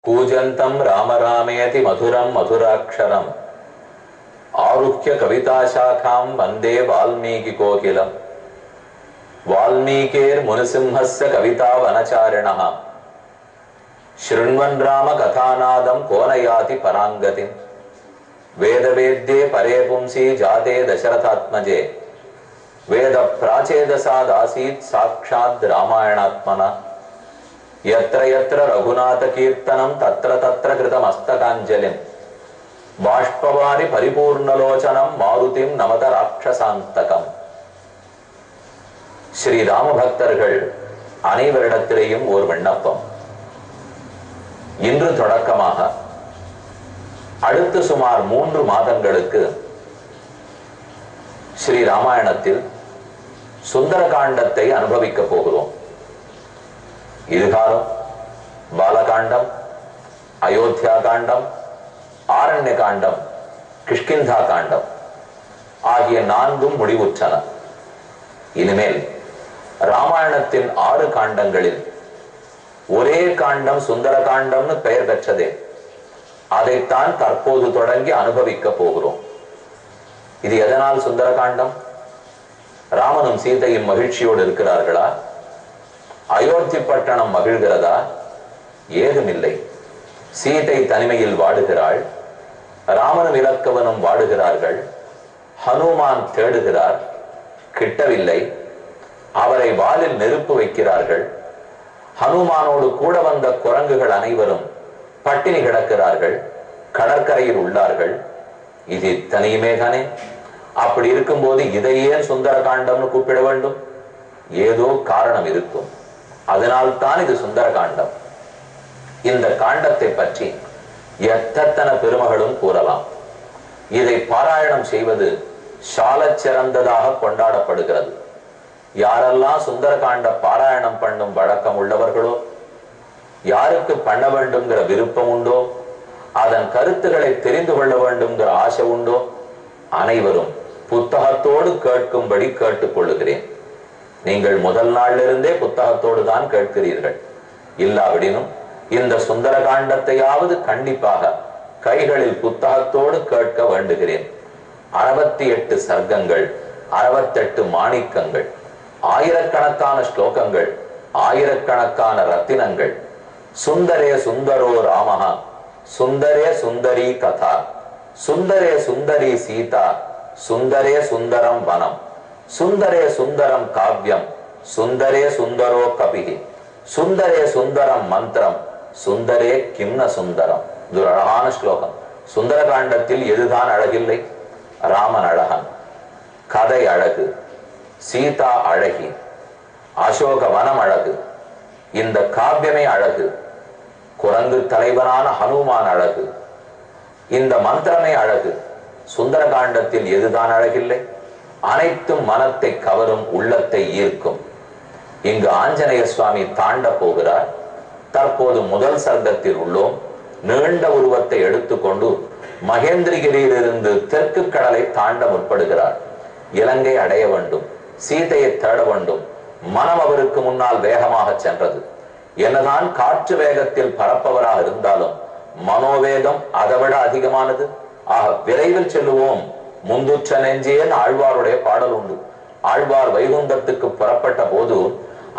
कूजन्तं राम रामेति मधुरं मधुराक्षरम् आरुह्य कविताशाखां वन्दे वाल्मीकिकोकिलम् वाल्मीकिर्मुनिसिंहस्य कवितावनचारिणः शृण्वन् रामकथानादं को न याति पराङ्गतिम् वेदवेद्ये परे पुंसि जाते दशरथात्मजे वेदप्राचेदसादासीत् साक्षात् रामायणात्मना यत्र यत्र रघुनाथ कीर्तनं तत्र तत्र कृतमस्तकाञ्जलिं बाष्पवारि परिपूर्णलोचनं मारुतिं नमत राक्षसान्तकम् ஸ்ரீ ராம பக்தர்கள் அனைவரிடத்திலேயும் ஒரு விண்ணப்பம். இன்று தொடக்கமாக அடுத்து சுமார் 3 மாதங்களுக்கு ஸ்ரீ ராமாயணத்தில் சுந்தரகாண்டத்தை அனுபவிக்க போகிறோம். இதுகாலம் பாலகாண்டம், அயோத்தியா காண்டம், ஆரண்ய காண்டம், கிஷ்கிந்தா காண்டம் ஆகிய 4ம் முடிவுற்றன. இனிமேல் ராமாயணத்தின் 6 காண்டங்களில் ஒரே காண்டம் சுந்தர காண்டம்னு பெயர் பெற்றதே, அதைத்தான் தற்போது தொடங்கி அனுபவிக்க போகிறோம். இது எதனால் சுந்தர காண்டம்? ராமனும் சீதையும் மகிழ்ச்சியோடு இருக்கிறார்களா? அயோத்தி பட்டணம் மகிழ்கிறதா? ஏதுமில்லை. சீதை தனிமையில் வாடுகிறாள், ராமனும் இலக்கவனும் வாடுகிறார்கள். ஹனுமான் தேடுகிறார், கிட்டவில்லை. அவரை வாலில் நெருப்பு வைக்கிறார்கள். ஹனுமானோடு கூட வந்த குரங்குகள் அனைவரும் பட்டினி கிடக்கிறார்கள், கடற்கரையில் உள்ளார்கள். இது இத்தனையுமே தானே. அப்படி இருக்கும்போது இதை ஏன் சுந்தர காண்டம்னு கூப்பிட வேண்டும்? ஏதோ காரணம் இருக்கும். அதனால்தான் இது சுந்தர காண்டம். இந்த காண்டத்தை பற்றி எத்தனை பெருமகளும் கூறலாம். இதை பாராயணம் செய்வது சாலச் சிறந்ததாக கொண்டாடப்படுகிறது. யாரெல்லாம் சுந்தர காண்ட பாராயணம் பண்ணும் வழக்கம் உள்ளவர்களோ, யாருக்கு பண்ண வேண்டும்ங்கிற விருப்பம் உண்டோ, அதன் கருத்துக்களை தெரிந்து கொள்ள வேண்டும்ங்கிற ஆசை உண்டோ, அனைவரும் புத்தகத்தோடு கேட்கும்படி கேட்டுக்கொள்ளுகிறேன். நீங்கள் முதல் நாளிலிருந்தே புத்தகத்தோடு தான் கேட்கிறீர்கள். இல்லாவிடினும் இந்த சுந்தர காண்டத்தையாவது கண்டிப்பாக கைகளில் புத்தகத்தோடு கேட்க வேண்டுகிறேன். 68 சர்க்கங்கள், 68 மாணிக்கங்கள், ஆயிரக்கணக்கான ஸ்லோகங்கள், ஆயிரக்கணக்கான ரத்தினங்கள். சுந்தரே சுந்தரோ ராமஹா, சுந்தரே சுந்தரி கதா, சுந்தரே சுந்தரி சீதா, சுந்தரே சுந்தரம் வனம், சுந்தரே சுந்தரம் காவ்யம், சுந்தரே சுந்தரோ கபிகி, சுந்தரே சுந்தரம் மந்திரம், சுந்தரே கிம்ன சுந்தரம். இது ஒரு அழகான ஸ்லோகம். சுந்தர காண்டத்தில் எதுதான் அழகில்லை? ராமன் அழகன், கதை அழகு, சீதா அழகி, அசோக வனம் அழகு, இந்த காவியமே அழகு, குரங்கு தலைவனான ஹனுமான் அழகு, இந்த மந்திரமே அழகு. சுந்தர காண்டத்தில் எதுதான் அழகில்லை? அனைத்தும் மனத்தை கவரும், உள்ளத்தை ஈர்க்கும். இங்கு ஆஞ்சநேய சுவாமி தாண்ட போகிறார். தற்போது முதல் சர்க்கத்தில் உள்ளோம். நீண்ட உருவத்தை எடுத்துக்கொண்டு மகேந்திரகிரியிலிருந்து தெற்கு கடலை தாண்ட முற்படுகிறார். இலங்கை அடைய வேண்டும், சீதையை தேட வேண்டும். மனம் அவருக்கு முன்னால் வேகமாக சென்றது. என்னதான் காற்று வேகத்தில் பறப்பவராக இருந்தாலும் மனோவேகம் அதைவிட அதிகமானது. ஆக விரைவில் செல்லுவோம், முந்துற்ற நெஞ்சேன் ஆழ்வாருடைய பாடல் உண்டு. ஆழ்வார் வைகுந்தத்துக்கு புறப்பட்ட போது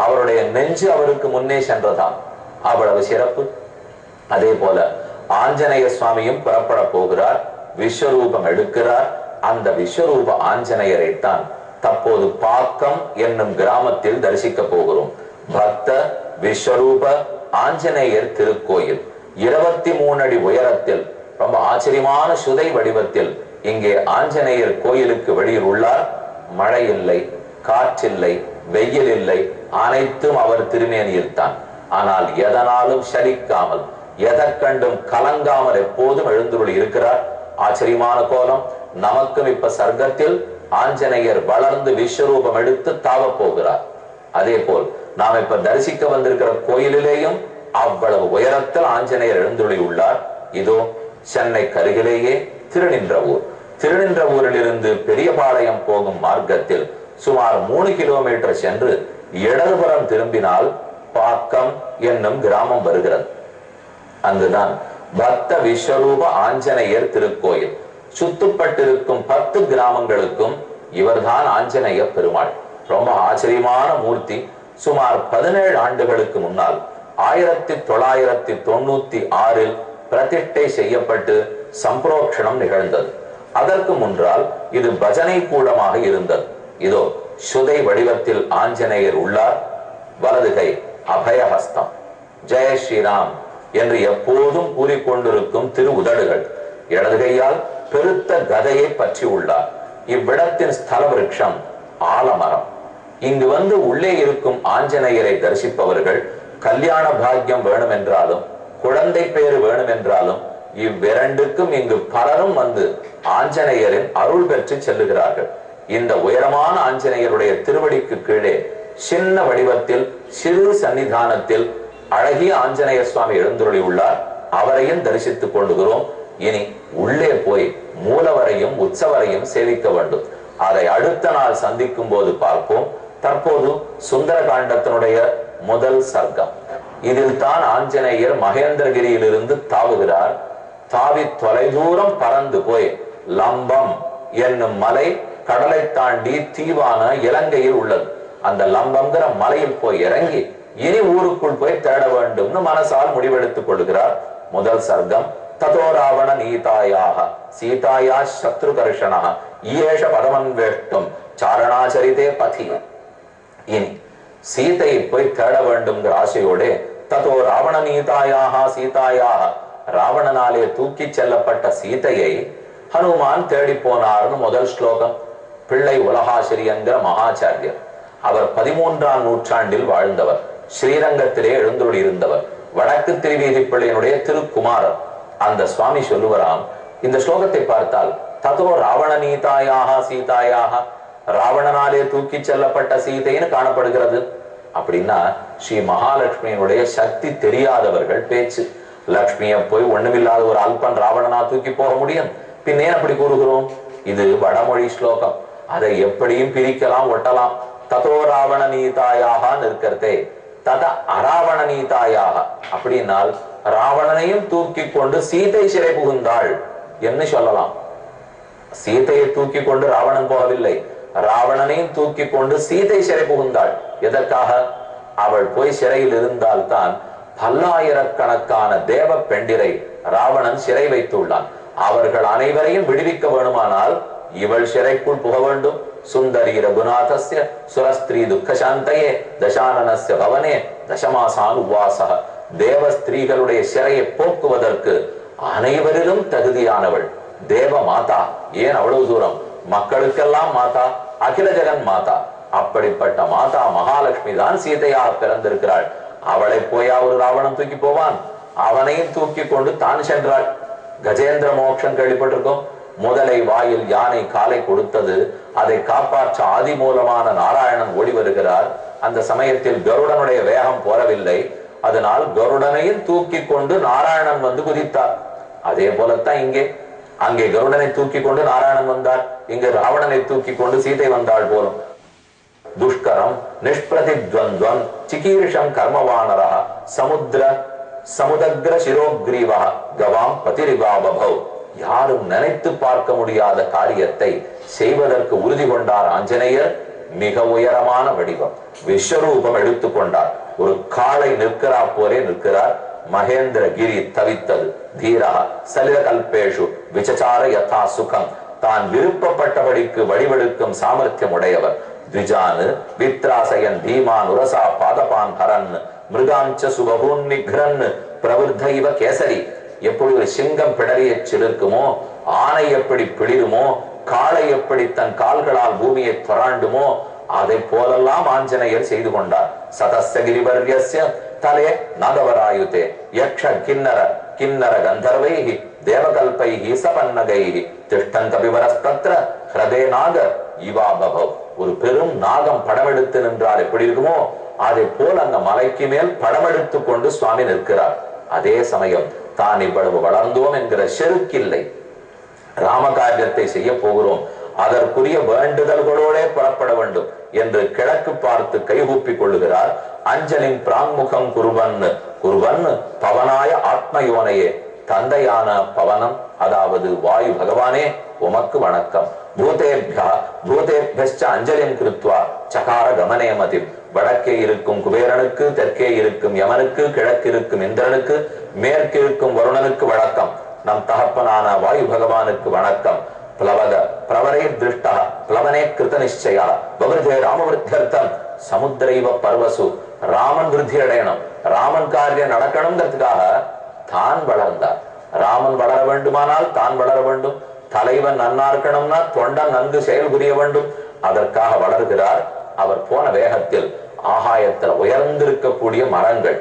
அவருடைய நெஞ்சு அவருக்கு முன்னே சென்றதாம். அவ்வளவு சிறப்பு. அதே போல ஆஞ்சநேய சுவாமியும் புறப்பட போகிறார், விஸ்வரூபம் எடுக்கிறார். அந்த விஸ்வரூப ஆஞ்சநேயரைத்தான் தற்போது பாக்கம் என்னும் கிராமத்தில் தரிசிக்க போகிறோம். பக்த விஸ்வரூப ஆஞ்சநேயர் திருக்கோயில் 23 அடி உயரத்தில் ரொம்ப ஆச்சரியமான சுதை வடிவத்தில் இங்கே ஆஞ்சநேயர் கோயிலுக்கு வெளியில் உள்ளார். மழை இல்லை, காற்றில்லை, வெயில் இல்லை, அனைத்தும் அவர் திருமேனியில் தான். ஆனால் எதனாலும் சலிக்காமல், எதற்கண்டும் கலங்காமல் எப்போதும் எழுந்துள்ளி இருக்கிறார். ஆச்சரியமான கோலம். நமக்கும் இப்ப சர்க்கத்தில் ஆஞ்சநேயர் வளர்ந்து விஸ்வரூபம் எடுத்து தாவ போகிறார். அதே போல் நாம் இப்ப தரிசிக்க வந்திருக்கிற கோயிலிலேயும் அவ்வளவு உயரத்தில் ஆஞ்சநேயர் எழுந்துள்ளி உள்ளார். இதோ சென்னை கருகிலேயே திருநின்றவூர், திருநின்றவூரிலிருந்து பெரியபாளையம் போகும் மார்க்கத்தில் சுமார் 3 கிலோமீட்டர் சென்று இடதுபுறம் திரும்பினால் பாக்கம் என்னும் கிராமம் வருகிறது. அங்குதான் பக்த விஸ்வரூப ஆஞ்சநேயர் திருக்கோயில். சுத்துப்பட்டிருக்கும் 10 கிராமங்களுக்கும் இவர்தான் ஆஞ்சநேய பெருமாள். ரொம்ப ஆச்சரியமான மூர்த்தி. சுமார் 17 ஆண்டுகளுக்கு முன்னால் 1996 பிரதிஷ்டை செய்யப்பட்டு சம்பிரோக்ஷணம் நிகழ்ந்தது. அதற்கு முன்னால் இது பஜனை கூடமாக இருந்தது. இதோ சுதை வடிவத்தில் ஆஞ்சநேயர் உள்ளார். வலது கை அபயஹஸ்தம், ஜெய ஸ்ரீராம் என்று எப்போதும் கூறிக்கொண்டிருக்கும் திரு உதடுகள். இடது கையால் பெருத்த கதையை பற்றி உள்ளார். இவ்விடத்தின் ஸ்தல விருட்சம் ஆலமரம். இங்கு வந்து உள்ளே இருக்கும் ஆஞ்சநேயரை தரிசிப்பவர்கள் கல்யாண பாக்கியம் வேணும் என்றாலும் குழந்தை பேரு வேணும் என்றாலும் இவ்விரண்டுக்கும் இங்கு பலரும் வந்து ஆஞ்சநேயரின் அருள் பெற்று செல்லுகிறார்கள். இந்த உயரமான ஆஞ்சநேயருடைய திருவடிக்கு கீழே சின்ன வடிவத்தில் சிறு சன்னிதானத்தில் அழகிய ஆஞ்சநேய சுவாமி எழுந்துருளி உள்ளார். அவரையும் தரிசித்துக் கொண்டுகிறோம். இனி உள்ளே போய் மூலவரையும் உற்சவரையும் சேவிக்க வேண்டும். அதை அடுத்த நாள் சந்திக்கும் போது பார்ப்போம். தற்போது சுந்தர காண்டத்தினுடைய முதல் சர்க்கம். இதில் தான் ஆஞ்சநேயர் மகேந்திரகிரியிலிருந்து தாவுகிறார். தாவி தொலைதூரம் பறந்து போய் லம்பம் என்னும் மலை கடலை தாண்டி தீவான இலங்கையில் உள்ளது. அந்த லம்பங்கிற மலையில் போய் இறங்கி இனி ஊருக்குள் போய் தேட வேண்டும்னு மனசால் முடிவெடுத்துக் கொள்கிறார். முதல் சர்க்கம். ததோ ராவண நீதாயாக சீதாயா சத்ரு கர்ஷணா ஈயேஷ பதமன்வேஷ்டும் சாரணாச்சரிதே பதி. இனி சீதையை போய் தேட வேண்டும்ங்கிற ஆசையோட ததோ ராவண நீதாயாக சீதாயாக ராவணனாலே தூக்கி செல்லப்பட்ட சீதையை ஹனுமான் தேடி போனார்னு முதல் ஸ்லோகம். பிள்ளை உலகாசிரியங்கிற மகாச்சாரியர். அவர் 13ஆம் நூற்றாண்டில் வாழ்ந்தவர். ஸ்ரீரங்கத்திலே எழுந்துள்ளி இருந்தவர். வடக்கு திருவீதி பிள்ளையினுடைய திருக்குமாரர். அந்த சுவாமி சொல்லுவராம், இந்த ஸ்லோகத்தை பார்த்தால் ததோ ராவண நீதாயாக சீதாயாக ராவணனாலே தூக்கி செல்லப்பட்ட சீதைன்னு காணப்படுகிறது. அப்படின்னா ஸ்ரீ மகாலட்சுமியினுடைய சக்தி தெரியாதவர்கள் பேச்சு. லட்சுமியை போய் ஒண்ணுமில்லாத ஒரு அல்பன் ராவணனா தூக்கி போக முடியும்? பின்னே அப்படி கூறுகிறோம். இது வடமொழி ஸ்லோகம். அதை எப்படியும் பிரிக்கலாம், ஒட்டலாம். ததோ ராவண நீதாயாக இருக்கிறதே தத அராவண நீதாயாக அப்படின்னால் ராவணனையும் தூக்கி கொண்டு சீதை சிறை புகுந்தாள் என்று சொல்லலாம். சீதையை தூக்கி கொண்டு ராவணன் போகவில்லை, ராவணனையும் தூக்கி கொண்டு சீதை சிறை புகுந்தாள். எதற்காக? அவள் போய் சிறையில் இருந்தால் தான் பல்லாயிரக்கணக்கான தேவ பெண்டிரை ராவணன் சிறை வைத்துள்ளான். அவர்கள் அனைவரையும் விடுவிக்க வேணுமானால் இவள் சிறைக்குள் புக வேண்டும். சுந்தரி ரகுநாதஸ்ய சுரஸ்திரீ துக்கசாந்தையே தசானனஸ்ய பவனே தசமாசான் உவாசக. தேவ ஸ்திரீகளுடைய சிறையை போக்குவதற்கு அனைவரிலும் தகுதியானவள் தேவ மாதா. ஏன் அவ்வளவு தூரம்? மக்களுக்கெல்லாம் மாதா, அகில ஜெகன் மாதா. அப்படிப்பட்ட மாதா மகாலட்சுமி தான் சீதையாக பிறந்திருக்கிறாள். அவளை போய் ஒரு ராவணன் தூக்கி போவான்? அவனையும் தூக்கி கொண்டு தான் சென்றாள். கஜேந்திர மோட்சம் கேள்விப்பட்டிருக்கோம். முதலை வாயில் யானை காலை கொடுத்தது. அதை காப்பாற்ற ஆதி மூலமான நாராயணன் ஓடி வருகிறார். அந்த சமயத்தில் கருடனுடைய வேகம் போரவில்லை. அதனால் கருடனையும் தூக்கி கொண்டு நாராயணன் வந்து குதித்தார். அதே போலத்தான் இங்கே. அங்கே கருடனை தூக்கி கொண்டு நாராயணன் வந்தார். இங்கு ராவணனை தூக்கி கொண்டு சீதை வந்தாள் போலும். துஷ்கரம் நிஷ்பிரதித்வந்த்வம் சிகீர்ஷம் கர்மவானரா சமுதக்ர சிரோக்ரீவா கவாம் பதிரிவாபவ். யாரும் நினைத்து பார்க்க முடியாத காரியத்தை செய்வதற்கு உறுதி கொண்டார் ஆஞ்சநேயர். மிக உயரமான வடிவம், விஸ்வரூபம் எடுத்துக்கொண்டார். ஒரு காளை நிற்கிறா போலே நிற்கிறார். மகேந்திரகிரி தவித்தது. தீரா சலில கல்பேஷு விசச்சார யதா சுகம். தான் விருப்பப்பட்டபடிக்கு வடிவெடுக்கும் சாமர்த்தியம் உடையவர். த்விஜானு வித்ராசயன் தீமான் உரசா பாதபான் ஹரன் மிருகாஞ்ச சுபகூன் நிக்ரன் பிரவருத்த இவ கேசரி. எப்படி ஒரு சிங்கம் பிடரியை சிலிர்க்குமோ, ஆனை எப்படி பிளிருமோ, காளை எப்படி தன் கால்களால் பூமியை தொராண்டுமோ, அதை போலெல்லாம் ஆஞ்சநேயர் செய்து கொண்டார். சதஸ்தகிரிவர்யஸ்ய தலே நாகவராயுதே யக்ஷ கிண்ணர கந்தர்வைஹி தேவகல்பைஹி சபன்னகைஹி திஷ்டந்த விவரஸ்தத்ர ஹ்ரதே நாக இவாபவ். ஒரு பெரும் நாகம் படமெடுத்து நின்றால் எப்படி இருக்குமோ அதை போல் அந்த மலைக்கு மேல் படமெடுத்து கொண்டு சுவாமி நிற்கிறார். அதே சமயம் தான் இவ்வளவு வளர்ந்தோம் என்கிற செருக்கில்லை. ராமகாரியத்தை செய்ய போகிறோம், அதற்குரிய வேண்டுதல்களோட புறப்பட வேண்டும் என்று கிழக்கு பார்த்து கைகூப்பி கொள்ளுகிறார். அஞ்சலின் பிராங்முகம் குருவன் குருவன் பவனாய ஆத்மயோனையே, தந்தையான பவனம் அதாவது வாயு பகவானே உமக்கு வணக்கம். பூதேபியஸ்ச அஞ்சலின் கிருத்வா சகார கமனே மதிம். வடக்கே இருக்கும் குபேரனுக்கு, தெற்கே இருக்கும் யமனுக்கு, கிழக்கு இருக்கும் இந்திரனுக்கு, மேற்கு இருக்கும் வருணனுக்கு வணக்கம். நம் தகப்பனான வாயு பகவானுக்கு வணக்கம். பிளவக பிரவரே திருஷ்டா பிளவனே கிருத நிச்சயா பவருதே ராமவிருத்தியர்த்தம் சமுத்திரைவ பர்வசு. ராமன் விருத்தி அடையணும், ராமன் காரியம் நடக்கணுங்கிறதுக்காக தான் வளர்ந்தார். ராமன் வளர வேண்டுமானால் தான் வளர வேண்டும். தலைவன் நன்னா இருக்கணும்னா தொண்டன் நன்கு செயல் புரிய வேண்டும். அதற்காக வளர்கிறார். அவர் போன வேகத்தில் ஆகாயத்தில் உயர்ந்திருக்கக்கூடிய மரங்கள்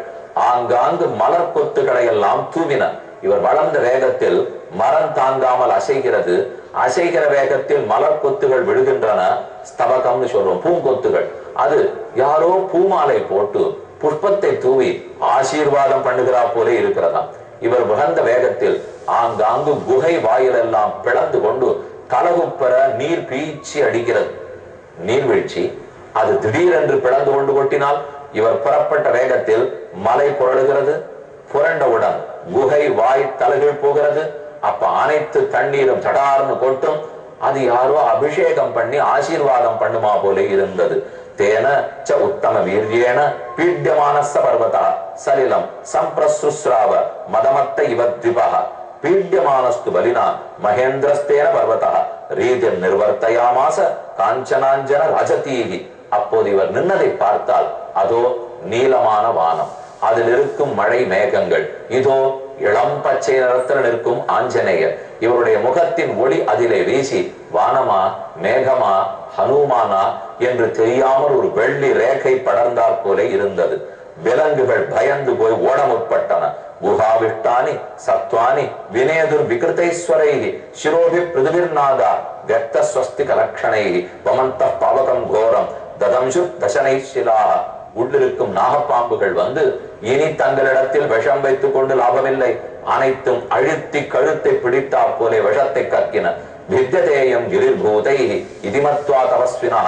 ஆங்காங்கு மலர் கொத்துக்களை எல்லாம் தூவின. இவர் வளர்ந்த வேகத்தில் மரம் தாங்காமல் அசைகிறது. அசைகிற வேகத்தில் மலர் கொத்துகள் விழுகின்றன. ஸ்தபகம்னு சொல்றோம், பூங்கொத்துகள். அது யாரோ பூமாலை போட்டு புஷ்பத்தை தூவி ஆசீர்வாதம் பண்ணுகிறா போலே இருக்கிறதா. இவர் வளர்ந்த வேகத்தில் ஆங்காங்கு குகை வாயிலெல்லாம் பிளந்து கொண்டு கலகுப்பெற நீர் பீச்சி அடிக்கிறது. நீர்வீழ்ச்சி அது திடீரென்று பிளந்து கொண்டு கொட்டினால் இவர் புறப்பட்ட வேகத்தில் மலை புரளுகிறது. புரண்டவுடன் குகை வாய் தலைகள் போகிறது. அப்ப அனைத்து தண்ணீரும் தடார்னு கொட்டும். அது யாரோ அபிஷேகம் பண்ணி ஆசீர்வாதம் பண்ணுமா போலே இருந்தது. தேன ச உத்தம வீரியேன பீட்யமானஸ்ஸ பர்வதா சலிலம் சம்பிரசுஸ்ராவ மதமத்த இவத்விபஹ பீட்யமானஸ்து பலினா மகேந்திரஸ்தேன பர்வதா ரீதிர் நிர்வர்த்தயாமாச காஞ்சனாஞ்சன ராஜதீகி. அப்போது இவர் நின்னதை பார்த்தால் அதோ நீலமான வானம், அதில் இருக்கும் மழை மேகங்கள், இதோ இளம் பச்சை நிறத்தில் நிற்கும் ஆஞ்சநேயர். இவருடைய முகத்தின் ஒளி அதிலே வீசி வானமா மேகமா ஹனுமானா என்று தெரியாமல் ஒரு வெள்ளி ரேகை படர்ந்தாற் போல இருந்தது. விலங்குகள் பயந்து போய் ஓட முற்பட்டன. குஹாவிஷ்டானி சத்வானி வினேதுர் விகிருதைஸ்வரைஹி சிரோபி பிருதிவிர்நாதா வெக்த ஸ்வஸ்தி கலக்ஷணைஹி வமந்த பாவகம் கோரம் ததம்சு தசனைஷிலாஹ. உள்ளிருக்கும் நாகப்பாம்புகள் வந்து இனி தங்களிடத்தில் விஷம் வைத்துக் கொண்டு லாபமில்லை, அனைத்தும் அழுத்தி கழுத்தை பிடித்தா போலே விஷத்தை கக்கின. வித்யதேயம் கிரிர்பூதை இதிமத்வா தபஸ்வினா.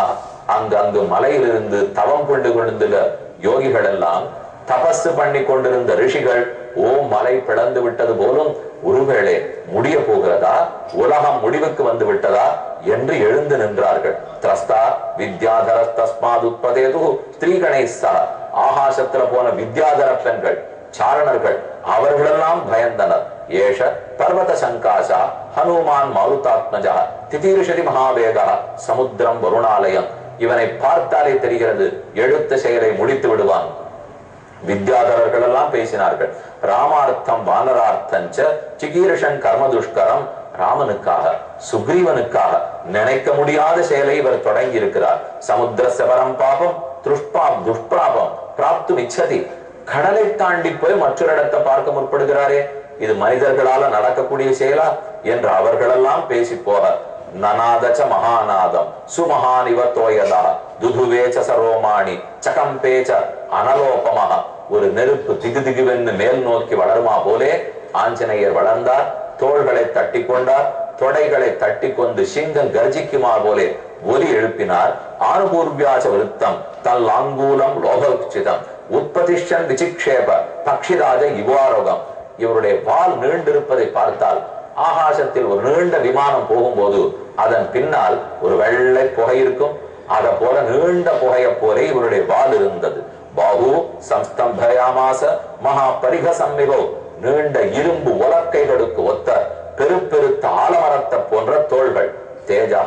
அங்கு மலையிலிருந்து தவம் கொண்டு கொண்டிருந்த யோகிகள் எல்லாம், தபசு பண்ணி கொண்டிருந்த ரிஷிகள், ஓ மலை பிளந்து விட்டது போலும், ஒருவேளை முடிய போகிறதா, உலகம் முடிவுக்கு வந்து விட்டதா என்று எழுந்து நின்றார்கள். திரஸ்தா வித்யாதர தஸ்மாத் உத்பதேது ஸ்திரீகணை சா. ஆகாசத்துல போன வித்யாதர பெண்கள், சாரணர்கள், அவர்களெல்லாம் பயந்தனர். ஏஷ பர்வத சங்காசா ஹனுமான் மாருதாத்மஜா திதீர்ஷதி மகாவேகா சமுத்திரம் வருணாலயம். இவனை பார்த்தாலே தெரிகிறது எழுத்த செயலை முடித்து விடுவான். வித்யாதரர்கள் எல்லாம் பேசினார்கள். ராமார்த்தம் வானரார்த்தஞ்ச சிகீர்ஷன் கர்மதுஷ்கரம். ராமனுக்காக சுக்ரீவனுக்காக நினைக்க முடியாத செயலை இவர் தொடங்கி இருக்கிறார். சமுத்திர செவரம் பாபம் துஷ்பிராபம் பிராப்து இச்சதி. கடலை தாண்டி போய் மற்றொரு இடத்தை பார்க்க முற்படுகிறாரே, இது மனிதர்களால நடக்கக்கூடிய செயலா என்று அவர்களெல்லாம் பேசி போக நநாதச்ச மகாநாதம் சுமஹானிவ தோயதா துதுவேச்ச சரோமாணி சகம்பேச்ச அனலோபமாக. ஒரு நெருப்பு திகு திகுவென்று மேல் நோக்கி வளருமா போலே ஆஞ்சநேயர் வளர்ந்தார். தோள்களை தட்டி கொண்டார், தொடைகளை தட்டி கொண்டு சிங்கம் கர்ஜிக்குமா போலே ஒலி எழுப்பினார். ஆனுபூர்வியாச விருத்தம் தல் ஆங்கூலம் லோகோச்சிதம் உற்பதிஷன் விசிக்ஷேப பக்ஷிராஜ இவாரோகம். இவருடைய வால் நீண்டிருப்பதை பார்த்தால் ஆகாசத்தில் ஒரு நீண்ட விமானம் போகும்போது அதன் பின்னால் ஒரு வெள்ளை புகை இருக்கும். அதை போல நீண்ட புகைய போலே இவருடைய வால் இருந்தது. பாஹு சம்ஸ்தம்பயாமாச மகா பரிக சம்மிகோ. நீண்ட இரும்பு உலக்கைகளுக்கு ஒத்த பெருப்பெருத்த ஆலமரத்தை போன்ற தோள்கள். தேஜா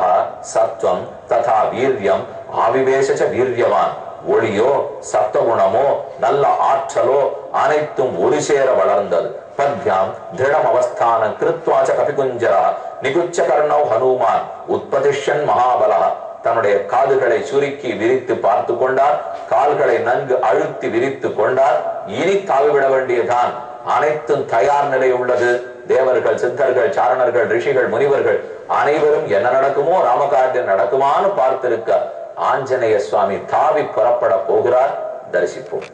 சத்வம் ததா வீரியம் ஆவிவேஷ வீரியவான். ஒளியோ சத்தகுணமோ நல்ல ஆற்றலோ அனைத்தும் ஒரு சேர வளர்ந்தது. பத்யாம் திருடம் அவஸ்தான கிருத்வாச்ச கபிகுஞ்சரா நிகுச்ச கர்ணௌ ஹனுமான் உத்பதிஷன் மகாபலா. தன்னுடைய காதுகளை சுருக்கி விரித்து பார்த்து கொண்டார், கால்களை நன்கு அழுத்தி விரித்து கொண்டார். இனி தாவிவிட வேண்டியதான். அனைத்தும் தயார் நிலை உள்ளது. தேவர்கள், சித்தர்கள், சாரணர்கள், ரிஷிகள், முனிவர்கள் அனைவரும் என்ன நடக்குமோ, ராமகாரியம் நடக்குமான்னு பார்த்திருக்க ஆஞ்சநேய சுவாமி தாவி புறப்பட போகிறார். தரிசிப்போம்.